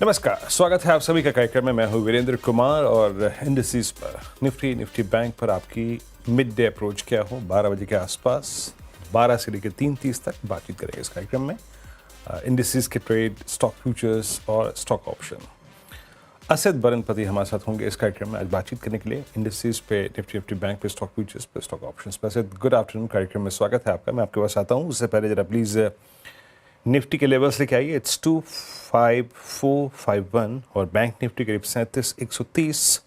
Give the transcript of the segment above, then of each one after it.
नमस्कार, स्वागत है आप सभी का कार्यक्रम में। मैं हूं वीरेंद्र कुमार और इंडिसेस पर निफ्टी बैंक पर आपकी मिड डे अप्रोच क्या हो 12 बजे के आसपास 12 से लेकर 3:30 तक बातचीत करेंगे इस कार्यक्रम में। इंडिसेस के ट्रेड, स्टॉक फ्यूचर्स और स्टॉक ऑप्शन। असद बरनपति हमारे साथ होंगे इस कार्यक्रम में आज बातचीत करने के लिए इंडिसेस पे, निफ्टी बैंक पे, स्टॉक फ्यूचर्स पे, स्टॉक ऑप्शंस पे। Asad, good afternoon. कार्यक्रम में स्वागत है आपका। मैं आपके पास आता हूँ उससे पहले जरा प्लीज़ निफ्टी के लेवल्स लेके आइए। इट्स 25451 और बैंक निफ्टी करीब 37,130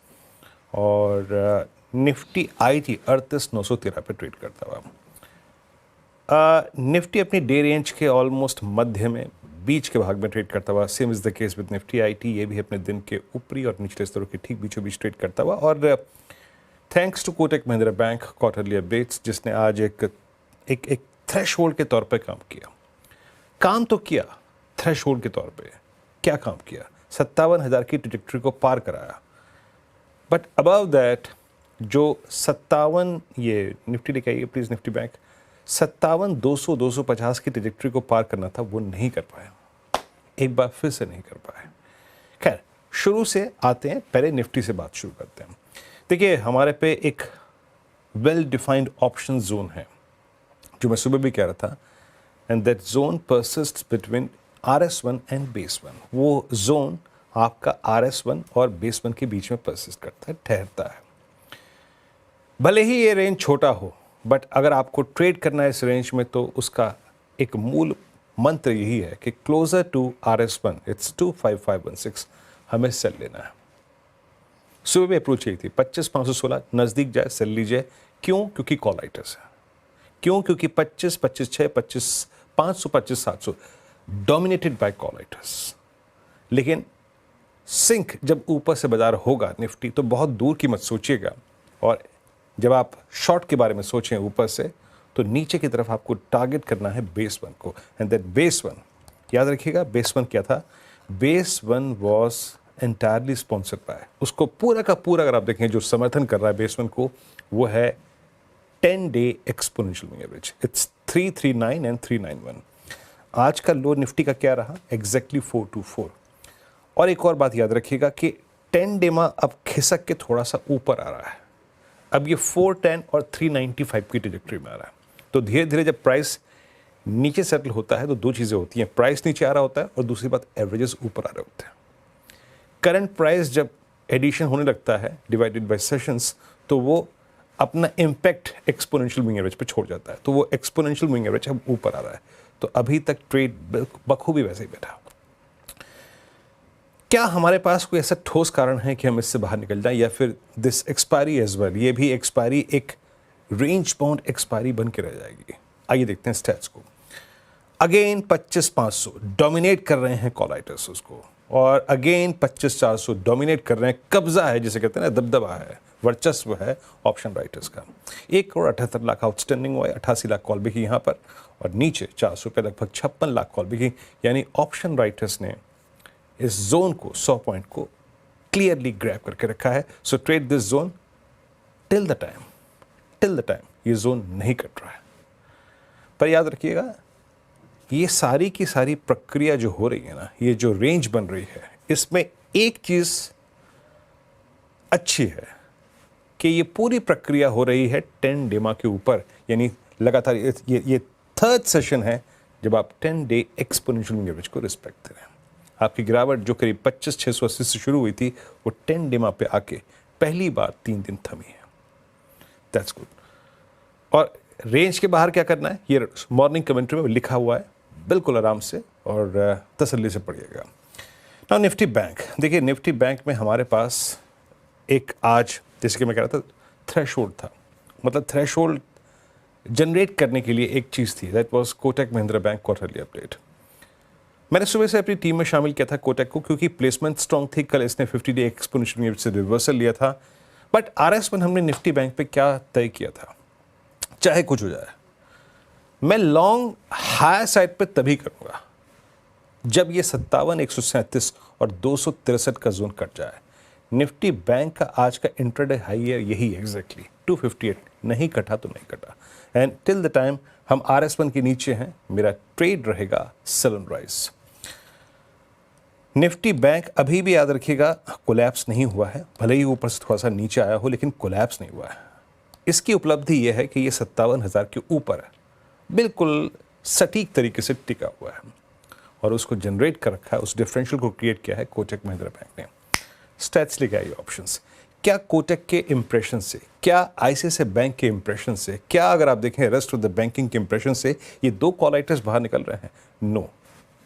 और निफ्टी आईटी 38,913 पे ट्रेड करता हुआ। निफ्टी अपनी डे रेंज के ऑलमोस्ट मध्य में, बीच के भाग में ट्रेड करता हुआ। Same is the case with Nifty IT, ये भी अपने दिन के ऊपरी और निचले स्तरों के ठीक बीचों बीच ट्रेड करता हुआ। और thanks to Kotak Mahindra bank quarterly updates, जिसने आज एक थ्रेशहोल्ड के तौर पे काम किया। काम तो किया थ्रेशहोल्ड के तौर पे। क्या काम किया? 57,000 की ट्रैजेक्टरी को पार कराया। बट अबव दैट जो 57, ये निफ्टी लेके आइए प्लीज, निफ्टी बैंक 57,200-250 की ट्रैजेक्टरी को पार करना था, वो नहीं कर पाया। एक बार फिर से नहीं कर पाए। खैर, शुरू से आते हैं, पहले निफ्टी से बात शुरू करते हैं। देखिए, हमारे पे एक वेल डिफाइंड ऑप्शन जोन है, जो मैं सुबह भी कह रहा था, and that zone persists between RS1 and base 1। वो जोन आपका RS1 और बेस 1 के बीच में परसिस्ट करता है, ठहरता है। भले ही ये रेंज छोटा हो, बट अगर आपको ट्रेड करना है इस रेंज में, तो उसका एक मूल मंत्र यही है कि क्लोजर टू RS1, इट्स 25516, हमें सेल लेना है। सुबह भी अप्रोच यही थी, 25,516 नज़दीक जाए सेल लीजिए। क्यों? क्योंकि कॉल राइटर्स है। क्यों? क्योंकि 25, 25,600, 25,500, 25,700 डोमिनेटेड बाय कॉल राइटर्स। लेकिन सिंक जब ऊपर से बाजार होगा निफ्टी, तो बहुत दूर की मत सोचिएगा। और जब आप शॉर्ट के बारे में सोचें ऊपर से, तो नीचे की तरफ आपको टारगेट करना है बेस 1 को। एंड दैट बेस 1, याद रखिएगा, बेस 1 क्या था? Base 1 was entirely sponsored by, उसको पूरा का पूरा अगर आप देखें, जो समर्थन कर रहा है बेस 1 को, वो है 10-day exponential moving average. It's 339 and 391। आज का लो निफ्टी का क्या रहा? एग्जैक्टली 424। और एक और बात याद रखिएगा कि 10 डे में अब खिसक के थोड़ा सा ऊपर आ रहा है। अब ये 410 और 395 की ट्रैजेक्टरी में आ रहा है। तो धीरे धीरे जब प्राइस नीचे सेटल होता है, तो दो चीज़ें होती हैं, प्राइस नीचे आ रहा होता है और दूसरी बात एवरेजेस ऊपर आ रहे होते हैं। करंट प्राइस जब एडिशन होने लगता है डिवाइडेड बाय सेशंस, तो वो अपना इम्पैक्ट एक्सपोनेंशियल मूविंग एवरेज पे छोड़ जाता है। तो वो एक्सपोनेंशियल मूविंग एवरेज अब ऊपर आ रहा है। तो अभी तक ट्रेड बखूबी वैसे ही बैठा। क्या हमारे पास कोई ऐसा ठोस कारण है कि हम इससे बाहर निकल जाएं, या फिर दिस एक्सपायरी एज वेल, ये भी एक्सपायरी एक रेंज बाउंड एक्सपायरी बन के रह जाएगी? आइए देखते हैं स्टैट्स को। अगेन 25,500 डोमिनेट कर रहे हैं कॉल राइटर्स उसको, और अगेन 25,400 डोमिनेट कर रहे हैं। कब्जा है जिसे कहते हैं ना, दबदबा है, वर्चस्व है ऑप्शन राइटर्स का। 1,78,00,000 आउटस्टैंडिंग हुआ है, 88 लाख कॉल बिकी यहाँ पर, और नीचे 400 पे लगभग 56 लाख कॉल बिकी। यानी ऑप्शन राइटर्स ने इस जोन को, 100 पॉइंट को क्लियरली ग्रैब करके रखा है। So trade this zone till the time ये जोन नहीं कट रहा है। पर याद रखिएगा, ये सारी की सारी प्रक्रिया जो हो रही है ना, ये जो रेंज बन रही है, इसमें एक चीज अच्छी है कि ये पूरी प्रक्रिया हो रही है 10 डे के ऊपर। यानी लगातार ये थर्ड सेशन है जब आप 10 डे एक्सपोनेंशियल मूविंग एवरेज को रिस्पेक्ट करें। आपकी गिरावट जो करीब 25,680 से शुरू हुई थी, वो 10 डे पे आके पहली बार 3 दिन थमी है। That's good. और रेंज के बाहर क्या करना है, ये मॉर्निंग कमेंट्री में लिखा हुआ है, बिल्कुल आराम से और तसल्ली से पढ़िएगा। नाउ निफ्टी बैंक, देखिए निफ्टी बैंक में हमारे पास एक आज, जैसे कि मैं कह रहा था, थ्रेशहोल्ड था। मतलब थ्रेशहोल्ड जनरेट करने के लिए एक चीज़ थी, that was Kotak Mahindra bank quarterly update. मैंने सुबह से अपनी टीम में शामिल किया था कोटक को, क्योंकि प्लेसमेंट स्ट्रॉन्ग थी। कल इसने 50 डे एक्सपोनेंशियल मूविंग से रिवर्सल लिया था। बट RS1 हमने निफ्टी बैंक पे क्या तय किया था, चाहे कुछ हो जाए, मैं लॉन्ग हाई साइड पे तभी करूंगा जब ये 57,137 और 263 का जोन कट जाए। निफ्टी बैंक का आज का इंट्राडे हाई है यही एग्जैक्टली 258, नहीं कटा तो नहीं कटा। एंड टिल द टाइम हम RS1 के नीचे हैं, मेरा ट्रेड रहेगा sell and rise. Nifty bank अभी भी याद रखिएगा कोलैप्स नहीं हुआ है, भले ही ऊपर से थोड़ा सा नीचे आया हो लेकिन कोलैप्स नहीं हुआ है। इसकी उपलब्धि यह है कि ये 57,000 के ऊपर है, बिल्कुल सटीक तरीके से टिका हुआ है और उसको जनरेट कर रखा है, उस डिफरेंशियल को क्रिएट किया है कोटक महिंद्रा बैंक ने। स्टैट्स लेके आइए ऑप्शंस। क्या कोटक के इंप्रेशन से, क्या आईसीआईसीआई बैंक के इंप्रेशन से, क्या अगर आप देखें रेस्ट ऑफ द बैंकिंग के इंप्रेशन से ये दो कॉल राइटर्स बाहर निकल रहे हैं? No,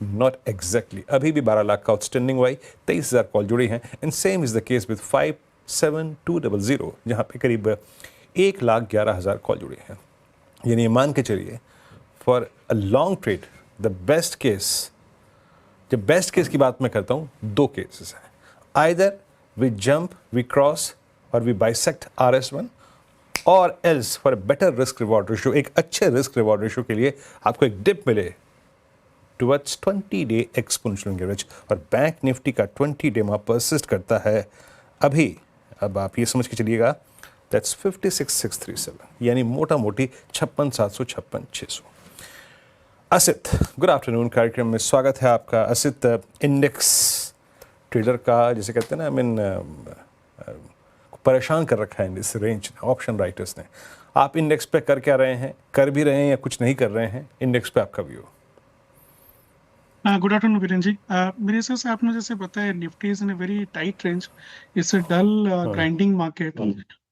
not exactly. अभी भी 12 लाख का आउटस्टैंडिंग हुआ, 23,000 कॉल जुड़ी हैं and same is the case with 57200 जहां पे करीब 1,11,000 कॉल जुड़ी हैं। यानी मान के चलिए for a long trade the best case, जब बेस्ट केस की बात मैं करता हूं, दो केसेस हैं। Either we jump, we cross और वी बाइसेक्ट RS1 और else for better risk reward ratio, एक अच्छे रिस्क रिवॉर्ड रेशियो के लिए आपको एक डिप मिले टुवर्ड्स 20-day एक्सपोनेंशियल एवरेज और बैंक निफ्टी का 20-day वहाँ परसिस्ट करता है अभी। अब आप ये समझ के चलिएगा दैट्स 56,637, यानी मोटा मोटी 56,700, 56,600। असित, गुड आफ्टरनून, कार्यक्रम में स्वागत है आपका। असित, इंडेक्स ट्रेडर का जैसे कहते हैं ना, परेशान कर रखा है इस रेंज ऑप्शन राइटर्स ने। आप इंडेक्स पे कर क्या रहे हैं, कर भी रहे हैं या कुछ नहीं कर रहे हैं? इंडेक्स पे आपका view. Good afternoon Viren ji. मेरे हिसाब से आपने जैसे बताया Nifty is in a very tight range, it's a dull grinding market.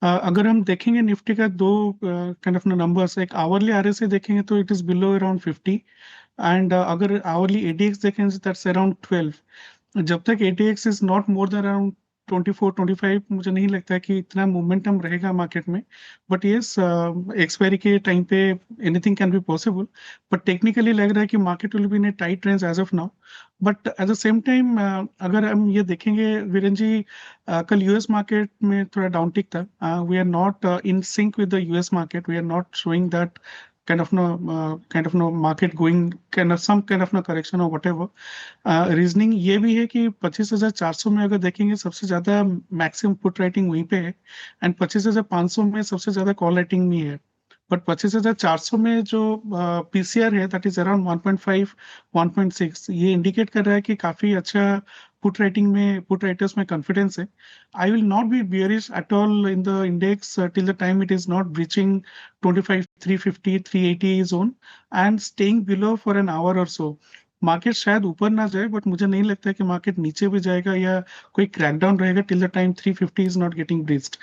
अगर हम देखेंगे निफ्टी का दो काइंड ऑफ नंबर्स, एक आवरली आरएसआई देखेंगे तो it is below around 50 and अगर आवरली एडीएक्स देखेंगे दैट्स अराउंड 12। जब तक ADX is not more than around 24-25, मुझे नहीं लगता है कि इतना मोमेंटम रहेगा मार्केट में। बट यस, एक्सपायरी के टाइम पे anything can be possible, but technically लग रहा है कि market will be in a tight range as of now. But at the same time अगर हम ये देखेंगे वीरेन जी, कल यूएस मार्केट में थोड़ा डाउन टिक था। We are not in sync with the US market, we are not showing that kind of no market going kind of some kind of no correction or whatever। Reasoning ये भी है कि 25,400 में अगर देखेंगे सबसे ज्यादा मैक्सिमम पुट राइटिंग वहीं पे है एंड 25,500 में सबसे ज्यादा कॉल राइटिंग भी है। बट 25,400 में जो पीसीआर है दैट इज अराउंड 1.5 1.6, ये इंडिकेट कर रहा है कि काफी अच्छा पुट राइटिंग में, पुट राइटर्स में कॉन्फिडेंस है। I will not be bearish at all in the index till the time it is not breaching 25 350 380 zone and staying below for an hour or so। Market शायद ऊपर ना जाए but मुझे नहीं लगता है कि मार्केट नीचे भी जाएगा या कोई क्रैकडाउन रहेगा till the time 350 is not getting breached.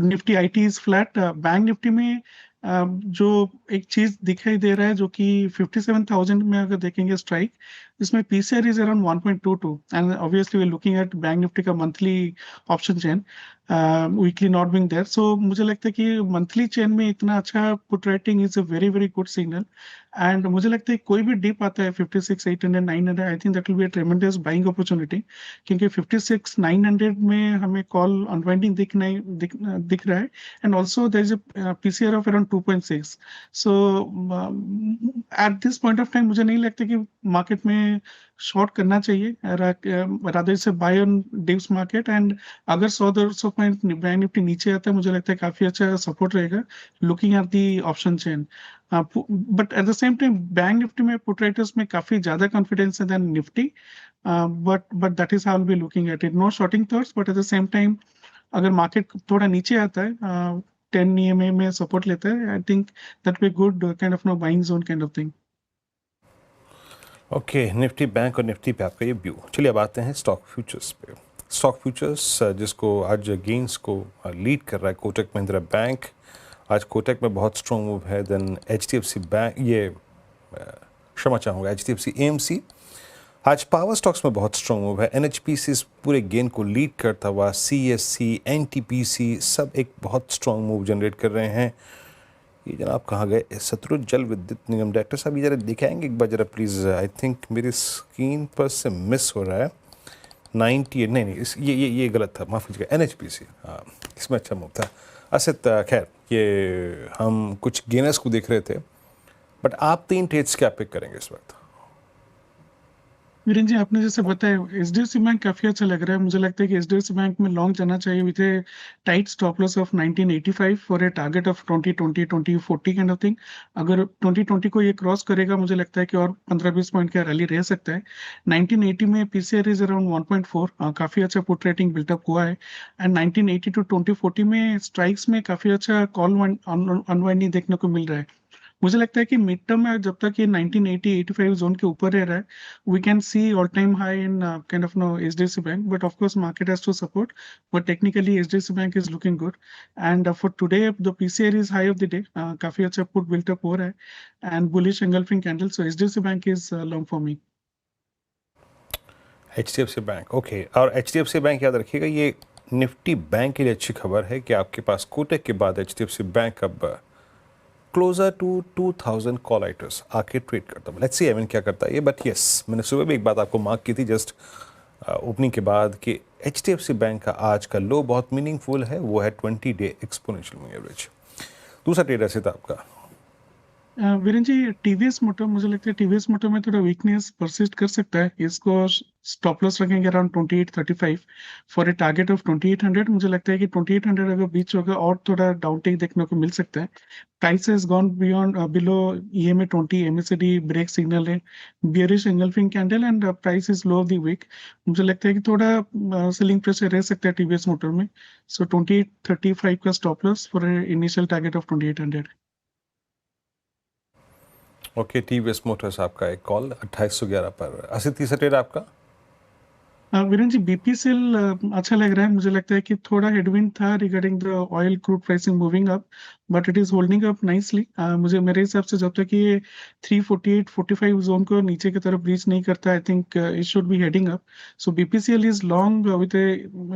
Nifty IT is flat. Bank Nifty में जो एक चीज दिखाई दे रहा है जो कि 57,000 में अगर देखेंगे स्ट्राइक, इसमें PCR is around 1.22 and obviously we looking at bank Nifty का monthly option chain, weekly not being there. So मुझे लगता है कि मंथली चेन में इतना अच्छा put writing is a very very good signal and मुझे लगता है कोई भी डिप आता है 56,800 900, I think that will be a tremendous buying opportunity, क्योंकि 56,900 में हमें कॉल अनवाइंडिंग दिख रहा है and also there is a PCR of around 2.6। So at this point of time मुझे नहीं लगता कि मार्केट में शॉर्ट करना चाहिए, रादर से buy on dips market and अगर 100-150 पॉइंट बैंक निफ्टी नीचे आता है मुझे लगता है काफी अच्छा सपोर्ट रहेगा looking at the option chain. But at the same time bank Nifty में पुट राइटर्स में काफी ज्यादा कॉन्फिडेंस है than Nifty, but that is how be looking at it. No shorting thoughts, but at the same time अगर market थोड़ा नीचे आता है 10 EMA में सपोर्ट लेता है, आई think that be good kind of know buying zone kind of thing. Okay, Nifty bank और Nifty पे आपका ये व्यू। चलिए अब आते हैं स्टॉक फ्यूचर्स पे। स्टॉक फ्यूचर्स जिसको आज गेन्स को लीड कर रहा है कोटक महिंद्रा बैंक। आज कोटक में बहुत स्ट्रॉन्ग मूव है। देन HDFC बैंक, ये क्षमा चाहूँगा, HDFC AMC। आज पावर स्टॉक्स में बहुत स्ट्रॉन्ग मूव है। NHPC इस पूरे गेन को लीड करता हुआ, CSC, NTPC सब एक बहुत स्ट्रॉन्ग मूव जनरेट कर रहे हैं। ये जनाब कहाँ गए? सतलुज जल विद्युत निगम डायरेक्टर साहब, ये जरा दिखाएंगे एक बार जरा प्लीज़। आई थिंक मेरी स्क्रीन पर से मिस हो रहा है। 98 नहीं, ये गलत था, माफ़ कीजिएगा। NHPC, हाँ, इसमें अच्छा मूव था। असद, खैर ये हम कुछ गेनर्स को देख रहे थे, बट आप 3 ट्रेड्स क्या पिक करेंगे इस वक्त? वीरेन जी, आपने जैसे बताया एचडीएफसी बैंक काफी अच्छा लग रहा है। मुझे लगता है कि एचडीएफसी बैंक में लॉन्ग जाना चाहिए with A tight stop loss of 1985 for a target of 2020 2040 kind of thing. अगर 2020 को ये क्रॉस करेगा, मुझे लगता है कि और 15-20 पॉइंट का रैली रह सकता है। 1980 में पीसीआर इज अराउंड 1.4, काफी अच्छा पुट रेटिंग बिल्टअप हुआ है। एंड 1980 टू 2040 में स्ट्राइक्स में काफी अच्छा कॉल अनवाइंडिंग देखने को मिल रहा है। मुझे लगता है कि मिड टर्म में जब तक ये 1980-85 जोन के ऊपर रह रहा है, we can see all time high in kind of no HDFC Bank, but of course market has to support. But technically HDFC Bank is looking good, and for today the PCR is high of the day. काफी अच्छा put built up हो रहा है and bullish engulfing candle. So HDFC Bank is long for me. HDFC bank, okay. और HDFC bank याद रखिएगा, ये Nifty bank के लिए अच्छी खबर है कि आपके पास कोटक के बाद HDFC बैंक अब क्लोजर टू 2000 कॉल आइटर्स आके ट्रेड करता है। लेट्स सी एवन क्या करता है ये, बट यस, मैंने सुबह भी एक बात आपको मार्क की थी जस्ट ओपनिंग के बाद कि HDFC बैंक का आज का लो बहुत मीनिंगफुल है, वो है 20-डे एक्सपोनेंशियल मूविंग एवरेज। दूसरा ट्रेड ऐसे था आपका। वीरेन जी, टीवीएस मोटर, मुझे लगता है टीवीएस मोटर में थोड़ा वीकनेस परसिस्ट कर सकता है। इसको स्टॉप लॉस रखेंगे around 2835 for a target of 2800। मुझे लगता है कि 2800 अगर बीच होगा और थोड़ा डाउन टेक देखने को मिल सकता है। Price has gone beyond below EMA 20, MACD break signal है, bearish engulfing candle and price is low of the week. मुझे लगता है कि थोड़ा सेलिंग प्रेशर रह सकता है टीवीएस मोटर में। सो 2835 का stop loss for initial target of 2800। Okay, TVS Motors आपका एक कॉल 2811 पर। 80-30 ट्रेड आपका। वीरेन जी, बीपीसीएल अच्छा लग रहा है। मुझे लगता है कि थोड़ा हेडविंड था regarding the oil crude pricing moving up, but it is holding up nicely. मुझे मेरे हिसाब से जब तक ये 348-45 जोन को नीचे की तरफ रीच नहीं करता, I think it should be heading up. So BPCL is long with a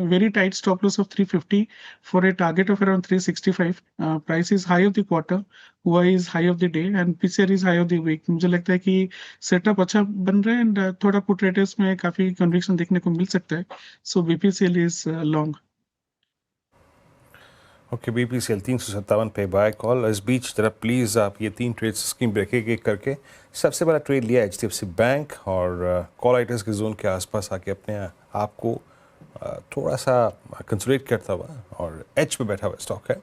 very tight stop loss of 350 for a target of around 365। Price is high of the quarter, हुआ is high of the day and PCR is high of the week. मुझे लगता है कि setup अच्छा बन रहा है and थोड़ा पुट रेटर्स में काफी कन्विक्शन देखने को मिल सकता है। So BPCL is long. Okay, BPCL 357 पे बाय कॉल। इस बीच जरा प्लीज़ आप ये 3 ट्रेड स्कीम ब्रेक एक एक करके। सबसे बड़ा ट्रेड लिया HDFC बैंक और कॉल आइटर्स के जोन के आसपास आके अपने आप को थोड़ा सा कंसोलिडेट करता हुआ और एच पे बैठा हुआ स्टॉक है।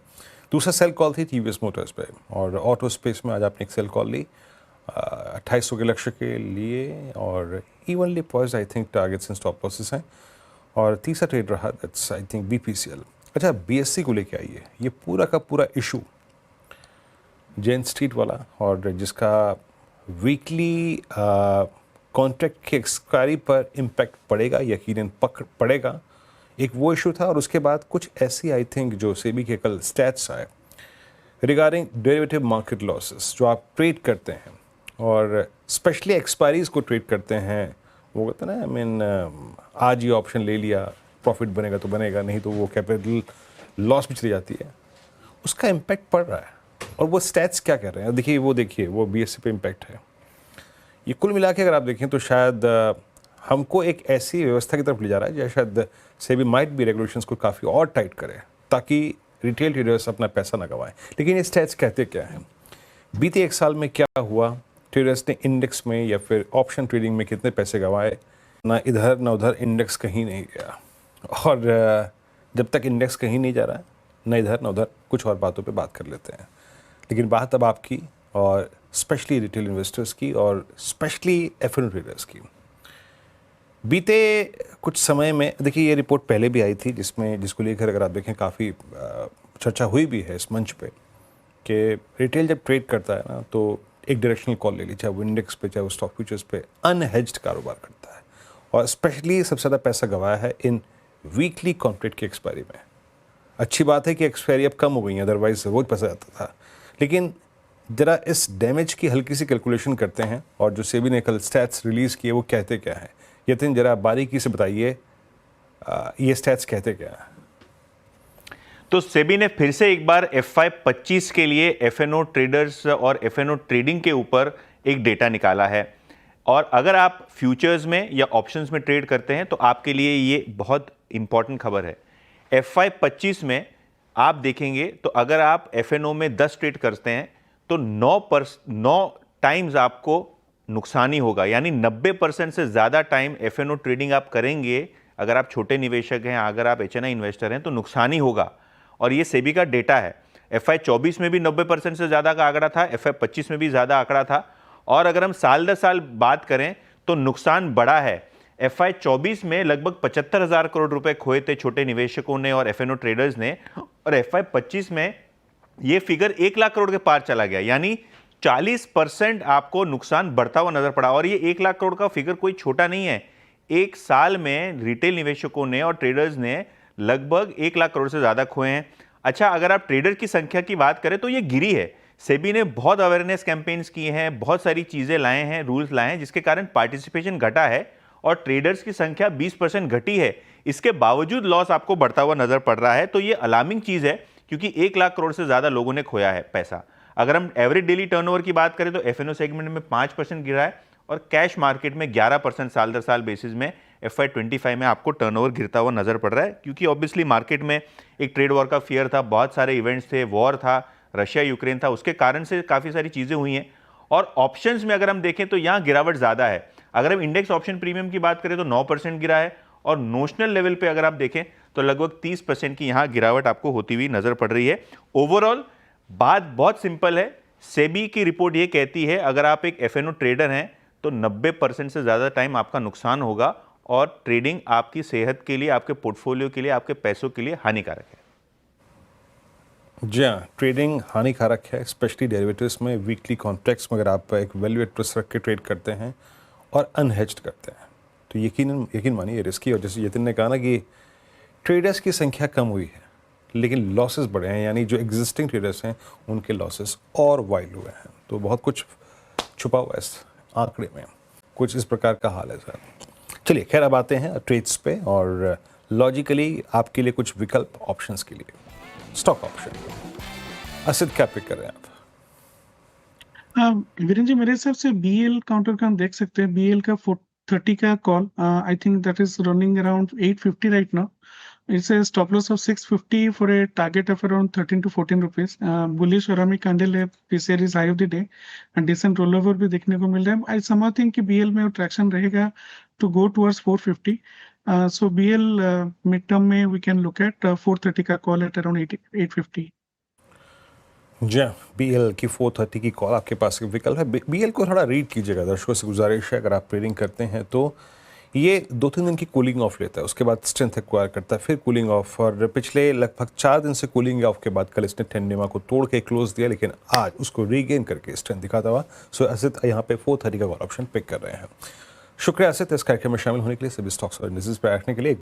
दूसरा सेल कॉल थी TVS मोटर्स पे, और ऑटो स्पेस में आज आपने एक सेल कॉल ली 2800 के लक्ष्य के लिए, और evenly poise I think targets and stop losses हैं। और तीसरा ट्रेड रहा दैट्स आई थिंक BPCL। अच्छा, BSC को लेके आइए, ये पूरा का पूरा इशू जेन स्ट्रीट वाला, और जिसका वीकली कॉन्ट्रैक्ट की एक्सपायरी पर इम्पैक्ट पड़ेगा, यकीनन पड़ेगा। एक वो इशू था, और उसके बाद कुछ ऐसी आई थिंक जो सेबी के कल स्टैट्स आए रिगार्डिंग डेरिवेटिव मार्केट लॉसेस जो आप ट्रेड करते हैं और स्पेशली एक्सपायरीज को ट्रेड करते हैं। वो कहते हैं ना, आई मीन आज ये ऑप्शन ले लिया, प्रॉफिट बनेगा तो बनेगा, नहीं तो वो कैपिटल लॉस भी चली जाती है, उसका इम्पैक्ट पड़ रहा है। और वो स्टैट्स क्या कह रहे हैं देखिए, वो BSC पे इम्पैक्ट है। ये कुल मिला के अगर आप देखें तो शायद हमको एक ऐसी व्यवस्था की तरफ ले जा रहा है जहाँ शायद सेबी माइट भी रेगुलेशंस को काफ़ी और टाइट करे ताकि रिटेल ट्रेडर्स अपना पैसा ना गंवाएं। लेकिन ये स्टैट्स कहते क्या हैं, बीते एक साल में क्या हुआ, ट्रेडर्स ने इंडेक्स में या फिर ऑप्शन ट्रेडिंग में कितने पैसे गंवाए, ना इधर ना उधर, इंडेक्स कहीं नहीं गया। और जब तक इंडेक्स कहीं नहीं जा रहा है, ना इधर ना उधर, कुछ और बातों पे बात कर लेते हैं। लेकिन बात अब आपकी और स्पेशली रिटेल इन्वेस्टर्स की और स्पेशली F&O ट्रेडर्स की। बीते कुछ समय में देखिए, ये रिपोर्ट पहले भी आई थी जिसको लेकर अगर आप देखें काफ़ी चर्चा हुई भी है इस मंच पे कि रिटेल जब ट्रेड करता है ना तो एक डायरेक्शनल कॉल ले ली, चाहे वो इंडेक्स पे चाहे वो स्टॉक फ्यूचर्स पे, अनहेज्ड कारोबार करता है। और स्पेशली सबसे ज़्यादा पैसा गंवाया है इन वीकली कॉन्ट्रैक्ट की एक्सपायरी में। अच्छी बात है कि एक्सपायरी अब कम हो गई है, अदरवाइज रोज पैसा जाता था। लेकिन ज़रा इस डैमेज की हल्की सी कैलकुलेशन करते हैं, और जो सेबी ने कल स्टैट्स रिलीज़ किए वो कहते क्या हैं, यतिन जरा बारीकी से बताइए ये स्टैट्स कहते क्या हैं। तो सेबी ने फिर से एक बार FY 25 के लिए F&O ट्रेडर्स और F&O ट्रेडिंग के ऊपर एक डेटा निकाला है। और अगर आप फ्यूचर्स में या ऑप्शंस में ट्रेड करते हैं तो आपके लिए ये बहुत इंपॉर्टेंट खबर है। FY 25 में आप देखेंगे तो अगर आप F&O में 10 ट्रेड करते हैं तो 9 टाइम्स आपको नुकसान ही होगा। यानी 90% से ज़्यादा टाइम एफएनओ ट्रेडिंग आप करेंगे, अगर आप छोटे निवेशक हैं, अगर आप एचएनआई इन्वेस्टर हैं, तो नुकसान ही होगा। और ये सेबी का डेटा है। FI 24 में भी 90% से ज़्यादा का आंकड़ा था, FI 25 में भी ज़्यादा आंकड़ा था। और अगर हम साल दर साल बात करें तो नुकसान बड़ा है। FI 24 में लगभग 75,000 करोड़ रुपए खोए थे छोटे निवेशकों ने और एफएनओ ट्रेडर्स ने, और FI 25 में ये फिगर 1 लाख करोड़ के पार चला गया। यानी 40% आपको नुकसान बढ़ता हुआ नजर पड़ा। और ये 1 लाख करोड़ का फिगर कोई छोटा नहीं है। एक साल में रिटेल निवेशकों ने और ट्रेडर्स ने लगभग 1 लाख करोड़ से ज्यादा खोए हैं। अच्छा, अगर आप ट्रेडर की संख्या की बात करें तो ये गिरी है। सेबी ने बहुत अवेयरनेस कैंपेन्स किए हैं, बहुत सारी चीजें लाए हैं, रूल्स लाए हैं, जिसके कारण पार्टिसिपेशन घटा है और ट्रेडर्स की संख्या 20% घटी है। इसके बावजूद लॉस आपको बढ़ता हुआ नजर पड़ रहा है। तो ये अलार्मिंग चीज है, क्योंकि 1 लाख करोड़ से ज्यादा लोगों ने खोया है पैसा। अगर हम एवरेज डेली टर्नओवर की बात करें तो एफएनओ सेगमेंट में 5% गिरा है और कैश मार्केट में 11% साल दर साल बेसिस में FY 25 में आपको टर्नओवर गिरता हुआ नजर पड़ रहा है। क्योंकि ऑब्वियसली मार्केट में एक ट्रेड वॉर का फियर था, बहुत सारे इवेंट्स थे, वॉर था, रशिया यूक्रेन था, उसके कारण से काफ़ी सारी चीज़ें हुई हैं। और ऑप्शंस में अगर हम देखें तो यहाँ गिरावट ज़्यादा है। अगर हम इंडेक्स ऑप्शन प्रीमियम की बात करें तो 9% गिरा है और नोशनल लेवल पे अगर आप देखें तो लगभग 30% की यहाँ गिरावट आपको होती हुई नजर पड़ रही है। ओवरऑल बात बहुत सिंपल है। सेबी की रिपोर्ट ये कहती है अगर आप एक एफएनओ ट्रेडर हैं तो 90% से ज़्यादा टाइम आपका नुकसान होगा और ट्रेडिंग आपकी सेहत के लिए, आपके पोर्टफोलियो के लिए, आपके पैसों के लिए हानिकारक है। जी हाँ, ट्रेडिंग हानिकारक है, स्पेशली डेरिवेटिव्स में, वीकली कॉन्ट्रैक्ट्स में। अगर आप एक वैल्यू एट रिस्क रख के ट्रेड करते हैं और अनहेज्ड करते हैं तो यकीन मानिए रिस्की। और जैसे यतिन ने कहा ना कि ट्रेडर्स की संख्या कम हुई है लेकिन लॉसेस बढ़े हैं, यानी जो एग्जिस्टिंग ट्रेडर्स हैं उनके लॉसेस और वाइड हुए हैं। तो बहुत कुछ छुपा हुआ है इस आंकड़े में। कुछ इस प्रकार का हाल है सर। चलिए खैर, अब आते हैं ट्रेड्स पे और लॉजिकली आपके लिए कुछ विकल्प ऑप्शंस के लिए। स्टॉक ऑप्शन, असित क्या पिक कर रहे हैं आप? वीरेंद्र जी, मेरे हिसाब से BL काउंटर का हम देख सकते हैं। BL का 430 का call, I think that is running around 850 right now. It's a stop loss of 650 for a target of around 13 to 14 rupees. Bullish Oramic candle है, PCR is high of the day and decent rollover भी देखने को मिल रहा है। I somehow think कि BL में traction रहेगा to go towards 450. So BL mid term में we can look at 430 का call at around 850. जी हाँ, BL की 430 की कॉल आपके पास एक विकल्प है। BL को थोड़ा रीड कीजिएगा, दर्शकों से गुजारिश है। अगर आप ट्रेडिंग करते हैं तो ये 2-3 दिन की कूलिंग ऑफ लेता है, उसके बाद स्ट्रेंथ एक्वायर करता है, फिर कूलिंग ऑफ। और पिछले लगभग 4 दिन से कूलिंग ऑफ के बाद कल इसने टेंडेमा को तोड़ के क्लोज दिया, लेकिन आज उसको रीगेन करके स्ट्रेंथ दिखाता हुआ। सो असित यहाँ पे 430 का कॉल ऑप्शन पिक कर रहे हैं। शुक्रिया असित, इस कार्यक्रम में शामिल होने के लिए, सभी स्टॉक्स और इंडेक्सेस पर रखने के लिए।